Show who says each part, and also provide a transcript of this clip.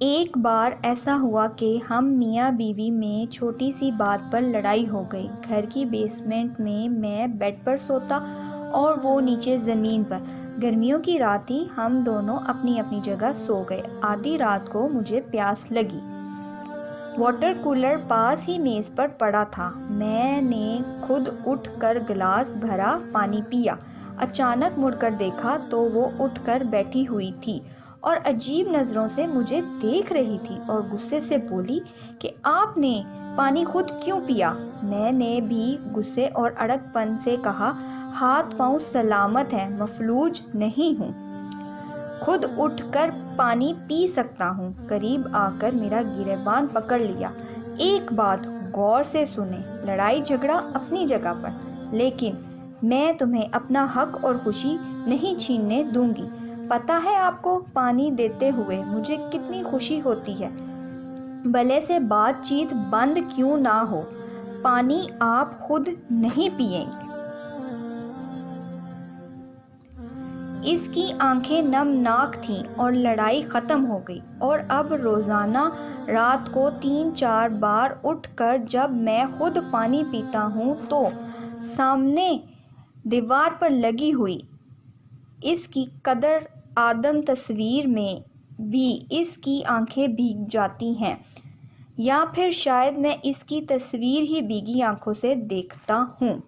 Speaker 1: ایک بار ایسا ہوا کہ ہم میاں بیوی میں چھوٹی سی بات پر لڑائی ہو گئی۔ گھر کی بیسمنٹ میں بیڈ پر سوتا اور وہ نیچے زمین پر۔ گرمیوں کی رات تھی، ہم دونوں اپنی اپنی جگہ سو گئے۔ آدھی رات کو مجھے پیاس لگی۔ واٹر کولر پاس ہی میز پر پڑا تھا۔ میں نے خود اٹھ کر گلاس بھرا پانی پیا۔ اچانک مڑ کر دیکھا تو وہ اٹھ کر بیٹھی ہوئی تھی اور عجیب نظروں سے مجھے دیکھ رہی تھی اور غصے سے بولی کہ آپ نے پانی خود کیوں پیا؟ میں نے بھی غصے اور اڑک پن سے کہا، ہاتھ پاؤں سلامت ہیں، مفلوج نہیں ہوں، خود اٹھ کر پانی پی سکتا ہوں۔ قریب آ کر میرا گریبان پکڑ لیا۔ ایک بات غور سے سنیں، لڑائی جھگڑا اپنی جگہ پر، لیکن میں تمہیں اپنا حق اور خوشی نہیں چھیننے دوں گی۔ پتہ ہے آپ کو پانی دیتے ہوئے مجھے کتنی خوشی ہوتی ہے، بھلے سے بات چیت بند کیوں نہ ہو۔ پانی آپ خود نہیں پئیں گے۔ اس کی آنکھیں نمناک تھیں اور لڑائی ختم ہو گئی، اور اب روزانہ رات کو 3-4 بار اٹھ کر جب میں خود پانی پیتا ہوں تو سامنے دیوار پر لگی ہوئی اس کی قدر آدم تصویر میں بھی اس کی آنکھیں بھیگ جاتی ہیں، یا پھر شاید میں اس کی تصویر ہی بھیگی آنکھوں سے دیکھتا ہوں۔